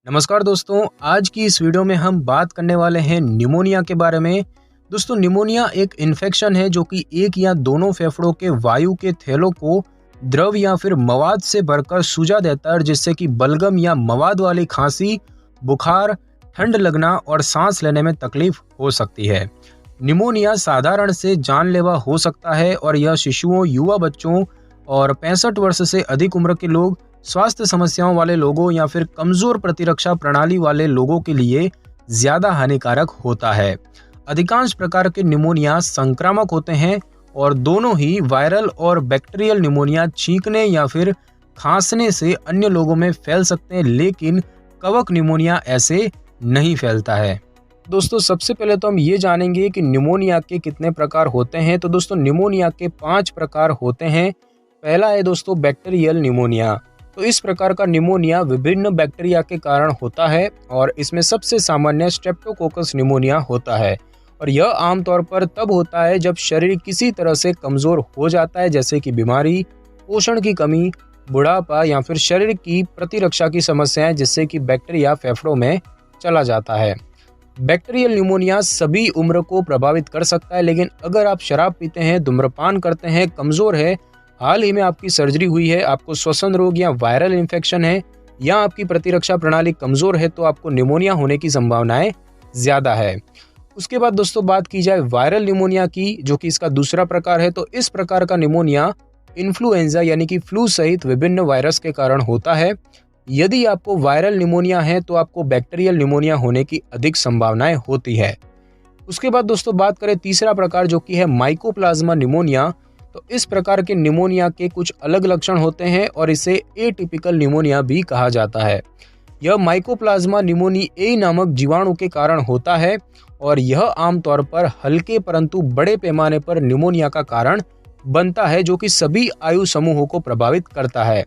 नमस्कार दोस्तों, आज की इस वीडियो में हम बात करने वाले हैं निमोनिया के बारे में। दोस्तों, निमोनिया एक इन्फेक्शन है जो कि एक या दोनों फेफड़ों के वायु के थैलों को द्रव या फिर मवाद से भरकर सूजा देता है, जिससे कि बलगम या मवाद वाली खांसी, बुखार, ठंड लगना और सांस लेने में तकलीफ हो सकती है। निमोनिया साधारण से जानलेवा हो सकता है और यह शिशुओं, युवा बच्चों और 65 वर्ष से अधिक उम्र के लोग, स्वास्थ्य समस्याओं वाले लोगों या फिर कमजोर प्रतिरक्षा प्रणाली वाले लोगों के लिए ज्यादा हानिकारक होता है। अधिकांश प्रकार के निमोनिया संक्रामक होते हैं और दोनों ही वायरल और बैक्टीरियल निमोनिया छींकने या फिर खांसने से अन्य लोगों में फैल सकते हैं, लेकिन कवक निमोनिया ऐसे नहीं फैलता है। दोस्तों, सबसे पहले तो हम ये जानेंगे कि निमोनिया के कितने प्रकार होते हैं। तो दोस्तों, निमोनिया के 5 प्रकार होते हैं। पहला है दोस्तों बैक्टीरियल निमोनिया। तो इस प्रकार का निमोनिया विभिन्न बैक्टीरिया के कारण होता है और इसमें सबसे सामान्य स्ट्रेप्टोकोकस निमोनिया होता है और यह आमतौर पर तब होता है जब शरीर किसी तरह से कमजोर हो जाता है, जैसे कि बीमारी, पोषण की कमी, बुढ़ापा या फिर शरीर की प्रतिरक्षा की समस्याएं, जिससे कि बैक्टीरिया फेफड़ों में चला जाता है। बैक्टीरियल निमोनिया सभी उम्र को प्रभावित कर सकता है, लेकिन अगर आप शराब पीते हैं, धूम्रपान करते हैं, कमजोर है, हाल ही में आपकी सर्जरी हुई है, आपको श्वसन रोग या वायरल इन्फेक्शन है या आपकी प्रतिरक्षा प्रणाली कमजोर है, तो आपको निमोनिया होने की संभावनाएं ज्यादा है। उसके बाद दोस्तों बात की जाए वायरल निमोनिया की, जो कि इसका दूसरा प्रकार है। तो इस प्रकार का निमोनिया इन्फ्लुएंजा यानी कि फ्लू सहित विभिन्न वायरस के कारण होता है। यदि आपको वायरल निमोनिया है तो आपको बैक्टीरियल निमोनिया होने की अधिक संभावनाएं होती है। उसके बाद दोस्तों बात करें तीसरा प्रकार, जो कि है माइकोप्लाज्मा निमोनिया। तो इस प्रकार के निमोनिया के कुछ अलग लक्षण होते हैं और इसे एटिपिकल निमोनिया भी कहा जाता है। यह माइकोप्लाज्मा निमोनी ए नामक जीवाणु के कारण होता है और यह आमतौर पर हल्के परंतु बड़े पैमाने पर निमोनिया का कारण बनता है, जो कि सभी आयु समूहों को प्रभावित करता है।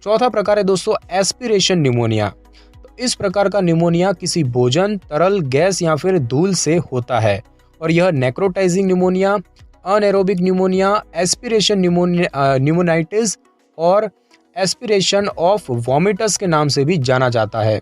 चौथा प्रकार है दोस्तों एस्पिरेशन निमोनिया। तो इस प्रकार का निमोनिया किसी भोजन, तरल, गैस या फिर धूल से होता है और यह necrotizing pneumonia, anaerobic pneumonia, aspiration pneumonitis और एस्पिरेशन ऑफ वॉमिटस के नाम से भी जाना जाता है।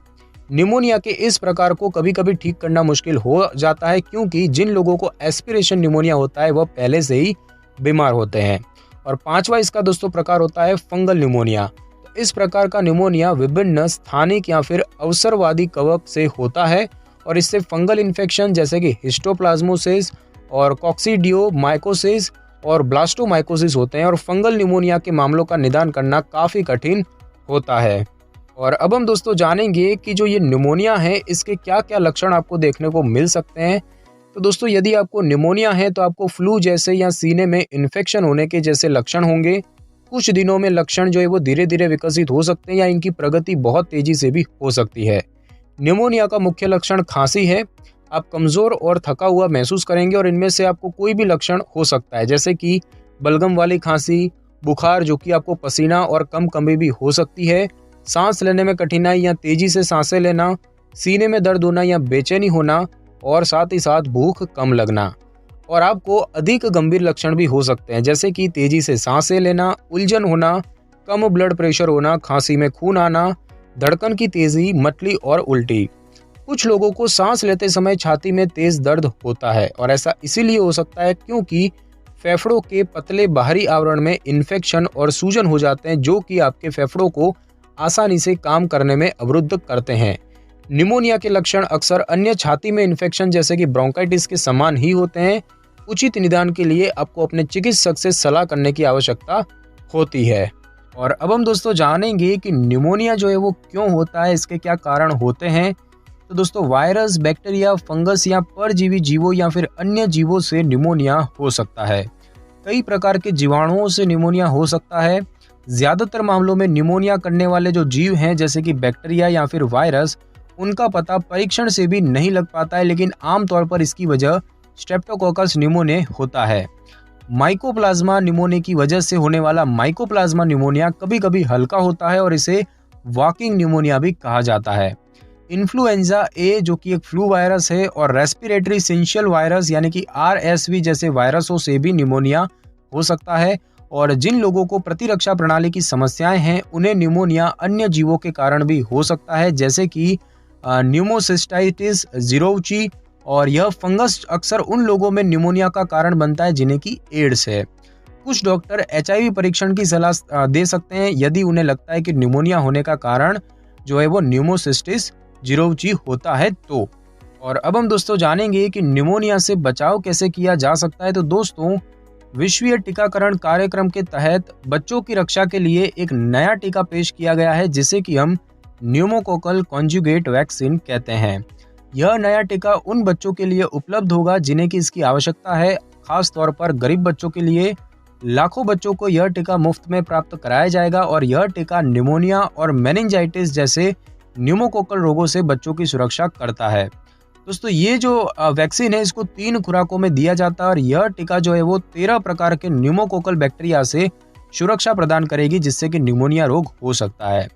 निमोनिया के इस प्रकार को कभी कभी ठीक करना मुश्किल हो जाता है, क्योंकि जिन लोगों को एस्पिरेशन निमोनिया होता है वह पहले से ही बीमार होते हैं। और पांचवा इसका दोस्तों प्रकार होता है फंगल निमोनिया। तो इस प्रकार का निमोनिया विभिन्न स्थानिक या फिर अवसरवादी कवक से होता है और इससे फंगल इन्फेक्शन जैसे कि हिस्टोप्लाज्मोसिस और कॉक्सीडियोमाइकोसिस और ब्लास्टोमाइकोसिस होते हैं और फंगल निमोनिया के मामलों का निदान करना काफ़ी कठिन होता है। और अब हम दोस्तों जानेंगे कि जो ये निमोनिया है इसके क्या क्या लक्षण आपको देखने को मिल सकते हैं। तो दोस्तों, यदि आपको निमोनिया है तो आपको फ्लू जैसे या सीने में इन्फेक्शन होने के जैसे लक्षण होंगे। कुछ दिनों में लक्षण जो है वो धीरे धीरे विकसित हो सकते हैं या इनकी प्रगति बहुत तेजी से भी हो सकती है। निमोनिया का मुख्य लक्षण खांसी है। आप कमजोर और थका हुआ महसूस करेंगे और इनमें से आपको कोई भी लक्षण हो सकता है, जैसे कि बलगम वाली खांसी, बुखार जो कि आपको पसीना और कमी भी हो सकती है, सांस लेने में कठिनाई या तेजी से सांसें लेना, सीने में दर्द होना या बेचैनी होना और साथ ही साथ भूख कम लगना। और आपको अधिक गंभीर लक्षण भी हो सकते हैं, जैसे कि तेजी से सांसें लेना, उलझन होना, कम ब्लड प्रेशर होना, खांसी में खून आना, धड़कन की तेजी, मतली और उल्टी। कुछ लोगों को सांस लेते समय छाती में तेज दर्द होता है और ऐसा इसीलिए हो सकता है क्योंकि फेफड़ों के पतले बाहरी आवरण में इन्फेक्शन और सूजन हो जाते हैं, जो कि आपके फेफड़ों को आसानी से काम करने में अवरुद्ध करते हैं। निमोनिया के लक्षण अक्सर अन्य छाती में इन्फेक्शन जैसे कि ब्रोंकाइटिस के समान ही होते हैं। उचित निदान के लिए आपको अपने चिकित्सक से सलाह करने की आवश्यकता होती है। और अब हम दोस्तों जानेंगे कि निमोनिया जो है वो क्यों होता है, इसके क्या कारण होते हैं। तो दोस्तों, वायरस, बैक्टीरिया, फंगस या परजीवी जीवों या फिर अन्य जीवों से निमोनिया हो सकता है। कई प्रकार के जीवाणुओं से निमोनिया हो सकता है। ज्यादातर मामलों में निमोनिया करने वाले जो जीव हैं, जैसे कि बैक्टीरिया या फिर वायरस, उनका पता परीक्षण से भी नहीं लग पाता है, लेकिन आमतौर पर इसकी वजह स्ट्रेप्टोकोकस निमोनिया होता है। माइकोप्लाज्मा निमोनिया की वजह से होने वाला माइकोप्लाज्मा निमोनिया कभी कभी हल्का होता है और इसे वॉकिंग निमोनिया भी कहा जाता है। इन्फ्लुएंजा ए जो कि एक फ्लू वायरस है और रेस्पिरेटरी सिंशियल वायरस यानी कि RSV जैसे वायरसों से भी निमोनिया हो सकता है और जिन लोगों को प्रतिरक्षा प्रणाली की समस्याएं हैं उन्हें निमोनिया अन्य जीवों के कारण भी हो सकता है, जैसे कि न्यूमोसिस्टाइटिस जीरोची, और यह फंगस अक्सर उन लोगों में निमोनिया का कारण बनता है जिन्हें की एड्स है। कुछ डॉक्टर HIV परीक्षण की सलाह दे सकते हैं यदि उन्हें लगता है कि निमोनिया होने का कारण जो है वो न्यूमोसिस्टिस जीरोची होता है तो। और अब हम दोस्तों जानेंगे कि निमोनिया से बचाव कैसे किया जा सकता है। तो दोस्तों, विश्वीय टीकाकरण कार्यक्रम के तहत बच्चों की रक्षा के लिए एक नया टीका पेश किया गया है जिसे कि हम न्यूमोकोकल कॉन्जुगेट वैक्सीन कहते हैं। यह नया टीका उन बच्चों के लिए उपलब्ध होगा जिन्हें की इसकी आवश्यकता है। खास तौर पर गरीब बच्चों के लिए लाखों बच्चों को यह टीका मुफ्त में प्राप्त कराया जाएगा और यह टीका निमोनिया और मेनिंजाइटिस जैसे न्यूमोकोकल रोगों से बच्चों की सुरक्षा करता है। दोस्तों, ये जो वैक्सीन है इसको 3 खुराकों में दिया जाता है और यह टीका जो है वो 13 प्रकार के न्यूमोकोकल बैक्टीरिया से सुरक्षा प्रदान करेगी जिससे कि निमोनिया रोग हो सकता है।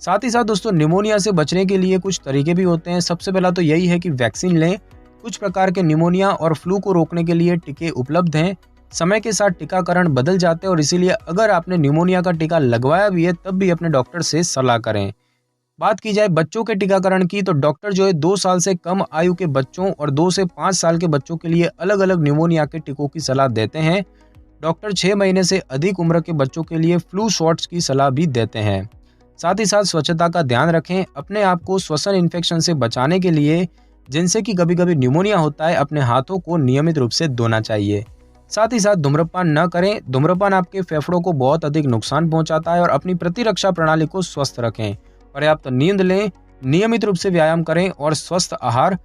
साथ ही साथ दोस्तों, निमोनिया से बचने के लिए कुछ तरीके भी होते हैं। सबसे पहला तो यही है कि वैक्सीन लें। कुछ प्रकार के निमोनिया और फ्लू को रोकने के लिए टीके उपलब्ध हैं। समय के साथ टीकाकरण बदल जाते हैं और इसीलिए अगर आपने निमोनिया का टीका लगवाया भी है तब भी अपने डॉक्टर से सलाह करें। बात की जाए बच्चों के टीकाकरण की, तो डॉक्टर जो है 2 साल से कम आयु के बच्चों और 2 से 5 साल के बच्चों के लिए अलग अलग निमोनिया के टीकों की सलाह देते हैं। डॉक्टर 6 महीने से अधिक उम्र के बच्चों के लिए फ्लू शॉट्स की सलाह भी देते हैं। साथ ही साथ स्वच्छता का ध्यान रखें। अपने आप को श्वसन इन्फेक्शन से बचाने के लिए, जिनसे कि कभी कभी निमोनिया होता है, अपने हाथों को नियमित रूप से धोना चाहिए। साथ ही साथ धूम्रपान न करें। धूम्रपान आपके फेफड़ों को बहुत अधिक नुकसान पहुंचाता है। और अपनी प्रतिरक्षा प्रणाली को स्वस्थ रखें। पर्याप्त नींद लें, नियमित रूप से व्यायाम करें और स्वस्थ आहार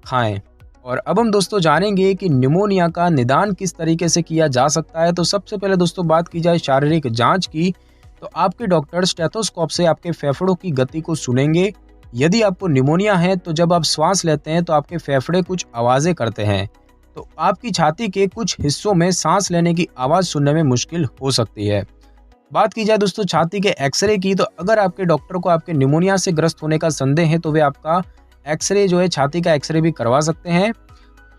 खाएं। और अब हम दोस्तों जानेंगे कि निमोनिया का निदान किस तरीके से किया जा सकता है। तो सबसे पहले दोस्तों बात की जाए शारीरिक जांच की, तो आपके डॉक्टर स्टेथोस्कोप से आपके फेफड़ों की गति को सुनेंगे। यदि आपको निमोनिया है तो जब आप श्वास लेते हैं तो आपके फेफड़े कुछ आवाज़ें करते हैं, तो आपकी छाती के कुछ हिस्सों में सांस लेने की आवाज़ सुनने में मुश्किल हो सकती है। बात की जाए दोस्तों छाती के एक्सरे की, तो अगर आपके डॉक्टर को आपके निमोनिया से ग्रस्त होने का संदेह है तो वे आपका एक्सरे जो है छाती का एक्सरे भी करवा सकते हैं।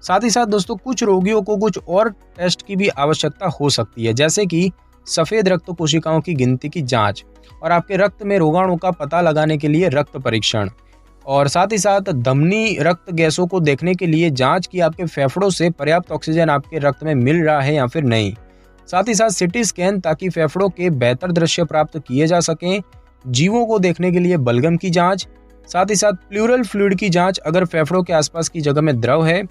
साथ ही साथ दोस्तों कुछ रोगियों को कुछ और टेस्ट की भी आवश्यकता हो सकती है, जैसे कि सफ़ेद रक्त कोशिकाओं की गिनती की जांच और आपके रक्त में रोगाणु का पता लगाने के लिए रक्त परीक्षण, और साथ ही साथ धमनी रक्त गैसों को देखने के लिए जांच की आपके फेफड़ों से पर्याप्त ऑक्सीजन आपके रक्त में मिल रहा है या फिर नहीं। साथ ही साथ सिटी स्कैन ताकि फेफड़ों के बेहतर दृश्य प्राप्त किए जा सकें। जीवों को देखने के लिए बलगम की जांच, साथ ही साथ प्लूरल फ्लूइड की जांच अगर फेफड़ों के आसपास की जगह में द्रव है।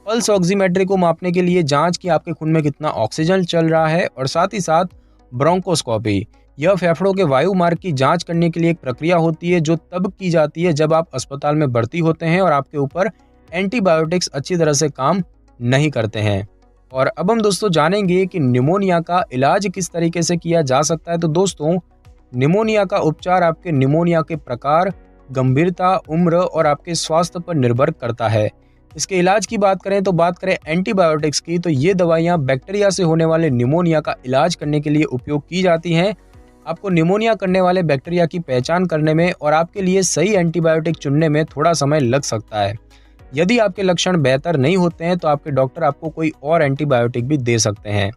पल्स ऑक्सीमेट्री को मापने के लिए जांच की आपके खून में कितना ऑक्सीजन चल रहा है। और साथ ही साथ ब्रोंकोस्कोपी, यह फेफड़ों के वायु मार्ग की जांच करने के लिए एक प्रक्रिया होती है जो तब की जाती है जब आप अस्पताल में भर्ती होते हैं और आपके ऊपर एंटीबायोटिक्स अच्छी तरह से काम नहीं करते हैं। और अब हम दोस्तों जानेंगे कि निमोनिया का इलाज किस तरीके से किया जा सकता है। तो दोस्तों निमोनिया का उपचार आपके निमोनिया के प्रकार, गंभीरता, उम्र और आपके स्वास्थ्य पर निर्भर करता है। इसके इलाज की बात करें तो बात करें एंटीबायोटिक्स की, तो ये दवाइयाँ बैक्टीरिया से होने वाले निमोनिया का इलाज करने के लिए उपयोग की जाती हैं। आपको निमोनिया करने वाले बैक्टीरिया की पहचान करने में और आपके लिए सही एंटीबायोटिक चुनने में थोड़ा समय लग सकता है। यदि आपके लक्षण बेहतर नहीं होते हैं तो आपके डॉक्टर आपको कोई और एंटीबायोटिक भी दे सकते हैं।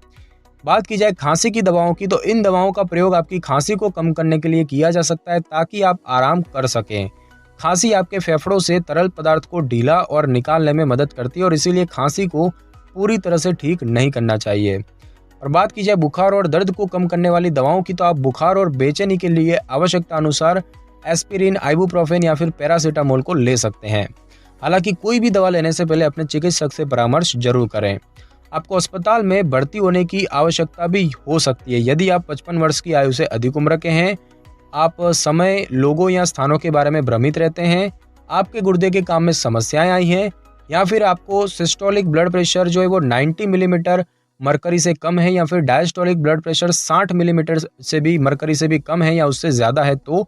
बात की जाए खांसी की दवाओं की, तो इन दवाओं का प्रयोग आपकी खांसी को कम करने के लिए किया जा सकता है ताकि आप आराम कर सकें। खांसी आपके फेफड़ों से तरल पदार्थ को ढीला और निकालने में मदद करती है और इसीलिए खांसी को पूरी तरह से ठीक नहीं करना चाहिए। और बात की जाए बुखार और दर्द को कम करने वाली दवाओं की, तो आप बुखार और बेचैनी के लिए आवश्यकता अनुसार एस्पिरिन, आइबुप्रोफेन या फिर पैरासीटामोल को ले सकते हैं। हालांकि कोई भी दवा लेने से पहले अपने चिकित्सक से परामर्श जरूर करें। आपको अस्पताल में भर्ती होने की आवश्यकता भी हो सकती है यदि आप 55 वर्ष की आयु से अधिक उम्र के हैं, आप समय, लोगों या स्थानों के बारे में भ्रमित रहते हैं, आपके गुर्दे के काम में समस्याएं आई हैं, या फिर आपको सिस्टोलिक ब्लड प्रेशर जो है वो 90 मिलीमीटर मरकरी से कम है, या फिर डायस्टोलिक ब्लड प्रेशर 60 मिलीमीटर से भी मरकरी से भी कम है या उससे ज़्यादा है। तो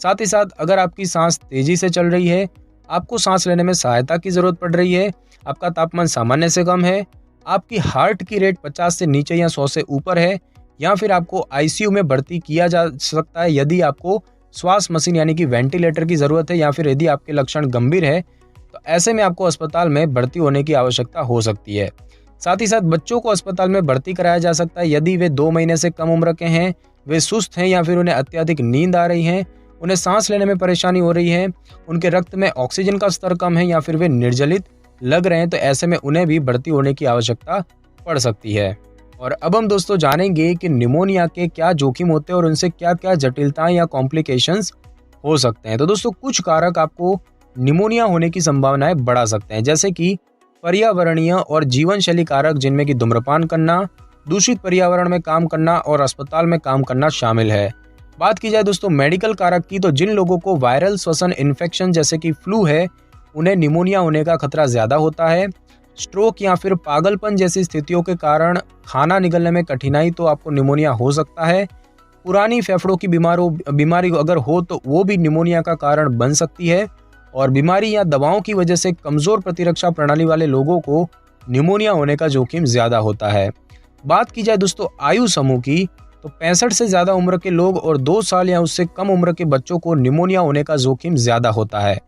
साथ ही साथ अगर आपकी सांस तेज़ी से चल रही है, आपको सांस लेने में सहायता की ज़रूरत पड़ रही है, आपका तापमान सामान्य से कम है, आपकी हार्ट की रेट 50 से नीचे या 100 से ऊपर है, या फिर आपको आईसीयू में भर्ती किया जा सकता है यदि आपको श्वास मशीन यानी कि वेंटिलेटर की ज़रूरत है, या फिर यदि आपके लक्षण गंभीर है तो ऐसे में आपको अस्पताल में भर्ती होने की आवश्यकता हो सकती है। साथ ही साथ बच्चों को अस्पताल में भर्ती कराया जा सकता है यदि वे 2 महीने से कम उम्र के हैं, वे सुस्त हैं या फिर उन्हें अत्यधिक नींद आ रही है, उन्हें सांस लेने में परेशानी हो रही है, उनके रक्त में ऑक्सीजन का स्तर कम है या फिर वे निर्जलित लग रहे हैं, तो ऐसे में उन्हें भी भर्ती होने की आवश्यकता पड़ सकती है। और अब हम दोस्तों जानेंगे कि निमोनिया के क्या जोखिम होते हैं और उनसे क्या क्या जटिलताएं या कॉम्प्लिकेशंस हो सकते हैं। तो दोस्तों कुछ कारक आपको निमोनिया होने की संभावनाएं बढ़ा सकते हैं, जैसे कि पर्यावरणीय और जीवन शैली कारक, जिनमें कि धूम्रपान करना, दूषित पर्यावरण में काम करना और अस्पताल में काम करना शामिल है। बात की जाए दोस्तों मेडिकल कारक की, तो जिन लोगों को वायरल श्वसन इन्फेक्शन जैसे कि फ्लू है, उन्हें निमोनिया होने का खतरा ज्यादा होता है। स्ट्रोक या फिर पागलपन जैसी स्थितियों के कारण खाना निगलने में कठिनाई, तो आपको निमोनिया हो सकता है। पुरानी फेफड़ों की बीमारी अगर हो तो वो भी निमोनिया का कारण बन सकती है। और बीमारी या दवाओं की वजह से कमजोर प्रतिरक्षा प्रणाली वाले लोगों को निमोनिया होने का जोखिम ज्यादा होता है। बात की जाए दोस्तों आयु समूह की, तो 65 से ज्यादा उम्र के लोग और 2 साल या उससे कम उम्र के बच्चों को निमोनिया होने का जोखिम ज्यादा होता है।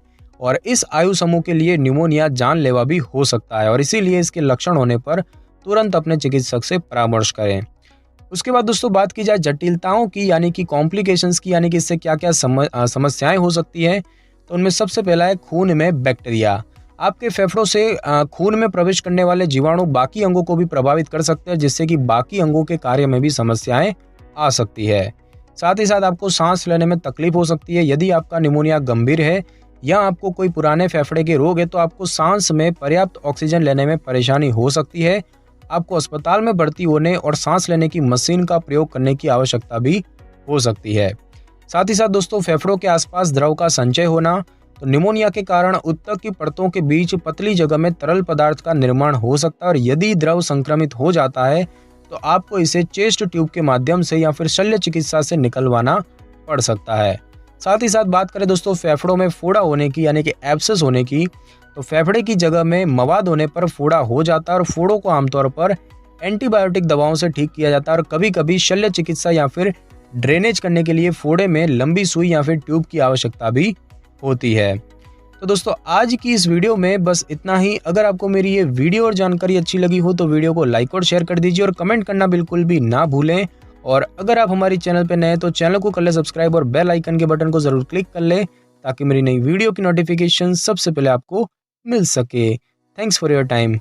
और इस आयु समूह के लिए निमोनिया जानलेवा भी हो सकता है और इसीलिए इसके लक्षण होने पर तुरंत अपने चिकित्सक से परामर्श करें। उसके बाद दोस्तों बात की जाए जटिलताओं की, यानी कि कॉम्प्लिकेशंस की, यानी कि इससे क्या क्या समस्याएं हो सकती है, तो उनमें सबसे पहला है खून में बैक्टीरिया। आपके फेफड़ों से खून में प्रवेश करने वाले जीवाणु बाकी अंगों को भी प्रभावित कर सकते हैं, जिससे कि बाकी अंगों के कार्य में भी समस्याएं आ सकती है। साथ ही साथ आपको सांस लेने में तकलीफ हो सकती है। यदि आपका निमोनिया गंभीर है या आपको कोई पुराने फेफड़े के रोग है, तो आपको सांस में पर्याप्त ऑक्सीजन लेने में परेशानी हो सकती है। आपको अस्पताल में भर्ती होने और सांस लेने की मशीन का प्रयोग करने की आवश्यकता भी हो सकती है। साथ ही साथ दोस्तों फेफड़ों के आसपास द्रव का संचय होना, तो निमोनिया के कारण ऊतक की परतों के बीच पतली जगह में तरल पदार्थ का निर्माण हो सकता है और यदि द्रव संक्रमित हो जाता है तो आपको इसे चेस्ट ट्यूब के माध्यम से या फिर शल्य चिकित्सा से निकलवाना पड़ सकता है। साथ ही साथ बात करें दोस्तों फेफड़ों में फोड़ा होने की, यानी कि एब्सेस होने की, तो फेफड़े की जगह में मवाद होने पर फोड़ा हो जाता है और फोड़ों को आमतौर पर एंटीबायोटिक दवाओं से ठीक किया जाता है और कभी कभी शल्य चिकित्सा या फिर ड्रेनेज करने के लिए फोड़े में लंबी सुई या फिर ट्यूब की आवश्यकता भी होती है। तो दोस्तों आज की इस वीडियो में बस इतना ही। अगर आपको मेरी ये वीडियो और जानकारी अच्छी लगी हो तो वीडियो को लाइक और शेयर कर दीजिए और कमेंट करना बिल्कुल भी ना भूलें। और अगर आप हमारी चैनल पर नए हैं तो चैनल को कर ले सब्सक्राइब और बेल आइकन के बटन को जरूर क्लिक कर ले, ताकि मेरी नई वीडियो की नोटिफिकेशन सबसे पहले आपको मिल सके। Thanks for your time.